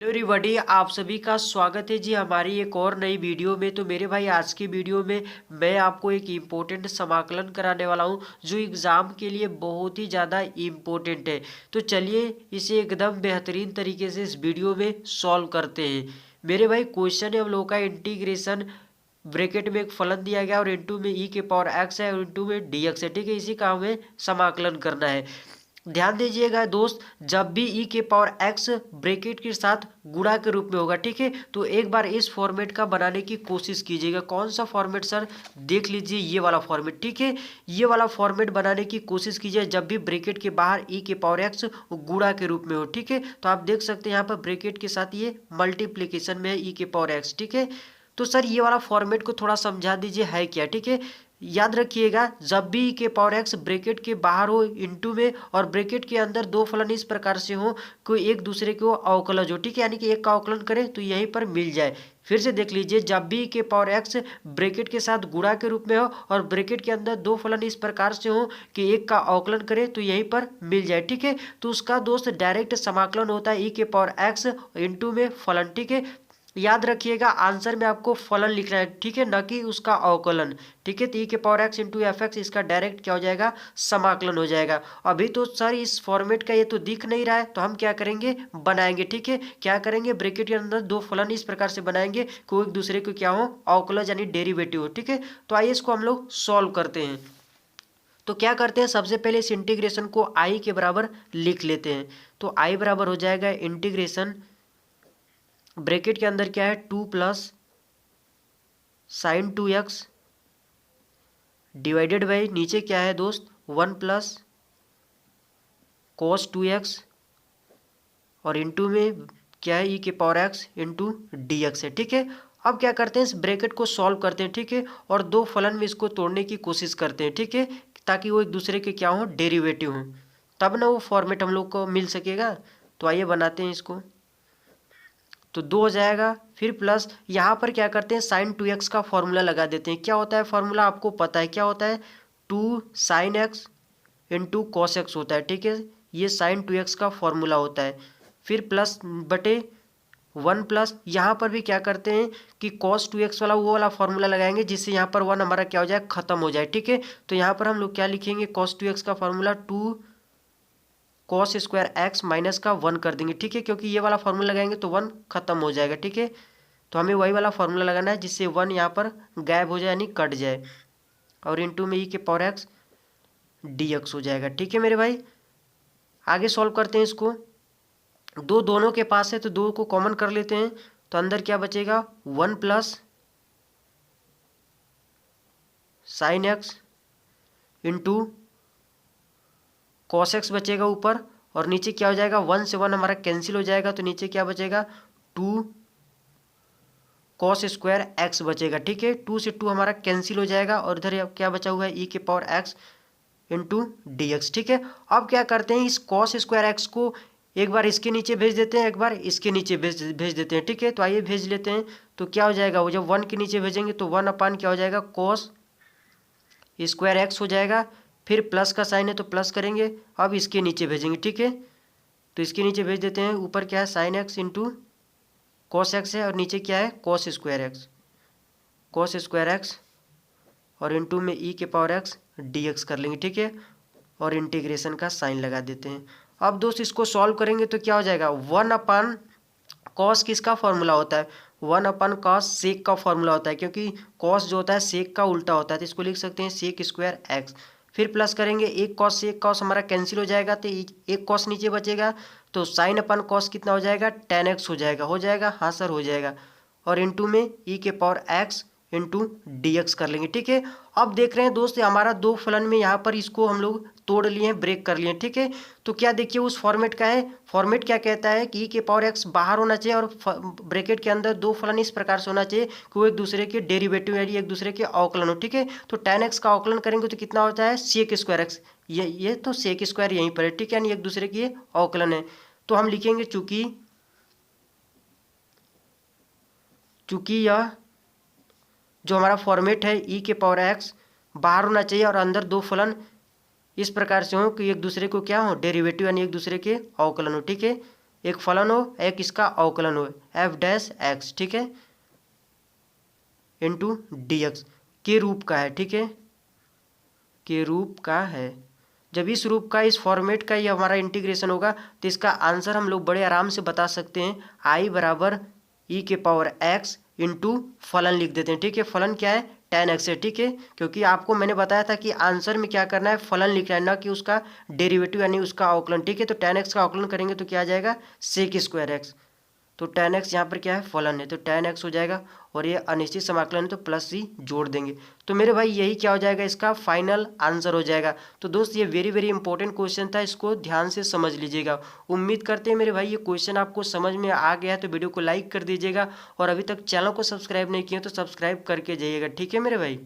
Hello everybody, आप सभी का स्वागत है जी हमारी एक और नई वीडियो में। तो मेरे भाई आज की वीडियो में मैं आपको एक इम्पोर्टेंट समाकलन कराने वाला हूं जो एग्ज़ाम के लिए बहुत ही ज़्यादा इम्पोर्टेंट है। तो चलिए इसे एकदम बेहतरीन तरीके से इस वीडियो में सॉल्व करते हैं। मेरे भाई क्वेश्चन है हम लोग का इंटीग्रेशन, ब्रैकेट में एक फलन दिया गया और इनटू में ई के पावर एक्स है और इनटू में डी एक्स है। ठीक है, इसी का हमें समाकलन करना है। ध्यान दीजिएगा दोस्त, जब भी ई के पावर एक्स ब्रैकेट के साथ गुणा के रूप में होगा, ठीक है, तो एक बार इस फॉर्मेट का बनाने की कोशिश कीजिएगा। कौन सा फॉर्मेट सर? देख लीजिए ये वाला फॉर्मेट। ठीक है, ये वाला फॉर्मेट बनाने की कोशिश कीजिए जब भी ब्रैकेट के बाहर ई के पावर एक्स गुणा के रूप में हो। ठीक है, तो आप देख सकते हैं यहाँ पर ब्रैकेट के साथ ये मल्टीप्लीकेशन में है ई के पावर एक्स। ठीक है, तो सर ये वाला फॉर्मेट को थोड़ा समझा दीजिए है क्या। ठीक है, याद रखिएगा जब भी के पावर एक्स ब्रैकेट के बाहर हो इनटू में और ब्रैकेट के अंदर दो फलन इस प्रकार से हो कोई एक दूसरे को अवकलज हो। ठीक है, यानी कि एक का अवकलन करें तो यहीं पर मिल जाए। फिर से देख लीजिए, जब भी के पावर एक्स ब्रैकेट के साथ गुणा के रूप में हो और ब्रैकेट के अंदर दो फलन इस प्रकार से हो कि एक का अवकलन करें तो यहीं पर मिल जाए। ठीक है, तो उसका दोस्त डायरेक्ट समाकलन होता है ई के पावर एक्स इनटू में फलन। ठीक है, याद रखिएगा आंसर में आपको फलन लिखना है, ठीक है, न कि उसका अवकलन। ठीक है, तो ई के power x into F x इसका डायरेक्ट क्या हो जाएगा? समाकलन हो जाएगा। अभी तो सर इस फॉर्मेट का ये तो दिख नहीं रहा है, तो हम क्या करेंगे? बनाएंगे। ठीक है, क्या करेंगे? ब्रैकेट के अंदर दो फलन इस प्रकार से बनाएंगे कि एक दूसरे को क्या हो? अवकलज यानी डेरिवेटिव हो। ठीक है, तो आइए इसको हम लोग सॉल्व करते हैं। तो क्या करते हैं, सबसे पहले इस इंटीग्रेशन को आई के बराबर लिख लेते हैं। तो आई बराबर हो जाएगा इंटीग्रेशन, ब्रैकेट के अंदर क्या है? 2 plus sign 2x divided by नीचे क्या है दोस्त? 1 प्लस कॉस 2x और इनटू में क्या है? ई के power x into D x है। ठीक है, अब क्या करते हैं? इस ब्रैकेट को सॉल्व करते हैं। ठीक है, और दो फलन में इसको तोड़ने की कोशिश करते हैं। ठीक है, ताकि वो एक दूसरे के क्या हो? डेरिवेटिव हो, तब ना वो फॉर्मेट हम लोग को मिल सकेगा। तो आइए बनाते हैं इसको। तो 2 हो जाएगा, फिर प्लस यहाँ पर क्या करते हैं? साइन 2x का फॉर्मूला लगा देते हैं। क्या होता है फॉर्मूला? आपको पता है क्या होता है? 2 sine x into cos x होता है। ठीक है, ये साइन 2x का फॉर्मूला होता है। फिर प्लस बटे 1 प्लस यहाँ पर भी क्या करते हैं कि कॉस 2x वाला वो वाला फॉर्मूला लगाएंगे जिससे यहाँ पर 1 हमारा क्या हो जाए? खत्म हो जाए। ठीक है, तो यहाँ पर हम लोग क्या लिखेंगे? कॉस 2x का formula 2 cos square x minus का 1 कर देंगे। ठीक है, क्योंकि ये वाला फॉर्मूला लगाएंगे तो 1 खत्म हो जाएगा। ठीक है, तो हमें वही वाला फॉर्मूला लगाना है जिससे 1 यहाँ पर गायब हो जाए यानी कट जाए और इनटू में ई के पावर एक्स डी एक्स हो जाएगा। ठीक है मेरे भाई, आगे सॉल्व करते हैं इसको। दो दोनों के पास है तो दो को कॉमन कर लेते हैं, तो अंदर क्या बचेगा? 1 plus sine x into cos x बचेगा ऊपर, और नीचे क्या हो जाएगा? 1 से 1 हमारा कैंसिल हो जाएगा, तो नीचे क्या बचेगा? 2 कॉस स्क्वायर एक्स बचेगा। ठीक है, 2 से 2 हमारा कैंसिल हो जाएगा और इधर क्या बचा हुआ है? ई के power x into D x. ठीक है, अब क्या करते हैं? इस कॉस स्क्वायर एक्स को एक बार इसके नीचे भेज देते हैं, एक बार इसके नीचे भेज देते हैं। ठीक है, तो आइए भेज लेते हैं। तो क्या हो जाएगा? वो जब 1 के नीचे भेजेंगे तो 1 अपान क्या हो जाएगा? कॉस स्क्वायर एक्स हो जाएगा। फिर प्लस का साइन है तो प्लस करेंगे, अब इसके नीचे भेजेंगे। ठीक है, तो इसके नीचे भेज देते हैं। ऊपर क्या है? Sine x into cos x है और नीचे क्या है? Cos square x, cos square x और इनटू में ई के पावर एक्स डी एक्स कर लेंगे। ठीक है, और इंटीग्रेशन का साइन लगा देते हैं। अब दोस्त इसको सॉल्व करेंगे तो क्या हो जाएगा? 1 अपान कॉस किसका फॉर्मूला होता है? 1 अपान कॉस सेक का फॉर्मूला होता है, क्योंकि कॉस जो होता है सेक का उल्टा होता है, तो इसको लिख सकते हैं सेक स्क्वायर एक्स। फिर प्लस करेंगे, एक कॉस से एक कॉस हमारा कैंसिल हो जाएगा, तो एक कॉस नीचे बचेगा, तो साइन अपन कॉस कितना हो जाएगा? tan x हो जाएगा। हो जाएगा? हाँ सर हो जाएगा। और इनटू में ई के power x into D x कर लेंगे। ठीक है, अब देख रहे हैं दोस्त हमारा दो फलन में यहाँ पर इसको हम लोग तोड़ लिए हैं, ब्रेक कर लिए हैं। ठीक है, तो क्या देखिए उस फॉर्मेट का है, फॉर्मेट क्या कहता है कि ई के पावर एक्स बाहर होना चाहिए और ब्रैकेट के अंदर दो फलन इस प्रकार से होना चाहिए कि वो एक दूसरे के डेरिवेटिव यानी एक दूसरे के अवकलन हो। ठीक है, तो tan x का अवकलन करेंगे तो कितना होता है? Sec square x. ये तो सेक स्क्वायर यहीं पर है। ठीक है, यानी एक दूसरे की अवकलन है। तो हम लिखेंगे चूंकि यह जो हमारा फॉर्मेट है ई के पावर एक्स बाहर होना चाहिए और अंदर दो फलन इस प्रकार से हो कि एक दूसरे को क्या हो? डेरिवेटिव यानी एक दूसरे के अवकलन हो। ठीक है, एक फलन हो, एक इसका अवकलन हो, एफ डैश एक्स, ठीक है, इंटू डी एक्स के रूप का है, ठीक है, के रूप का है। जब इस रूप का, इस फॉर्मेट का ये हमारा इंटीग्रेशन होगा तो इसका आंसर हम लोग बड़े आराम से बता सकते हैं। आई बराबर ई के पावर एक्स इंटू फलन लिख देते हैं, ठीक है। फलन क्या है, tan x है, ठीक है, क्योंकि आपको मैंने बताया था कि आंसर में क्या करना है, फलन लिखना है, ना कि उसका डेरिवेटिव यानी उसका अवकलन, ठीक है। तो tan x का अवकलन करेंगे तो क्या आ जाएगा, सेक स्क्वायर x। तो tan x यहाँ पर क्या है, फलन है, तो tan x हो जाएगा, और ये अनिश्चित समाकलन है तो प्लस ही जोड़ देंगे। तो मेरे भाई यही क्या हो जाएगा, इसका फाइनल आंसर हो जाएगा। तो दोस्त ये वेरी वेरी इंपॉर्टेंट क्वेश्चन था, इसको ध्यान से समझ लीजिएगा। उम्मीद करते हैं मेरे भाई ये क्वेश्चन आपको समझ में आ गया है, तो वीडियो को लाइक कर दीजिएगा, और अभी तक चैनल को सब्सक्राइब नहीं किया तो सब्सक्राइब करके जाइएगा, ठीक है मेरे भाई।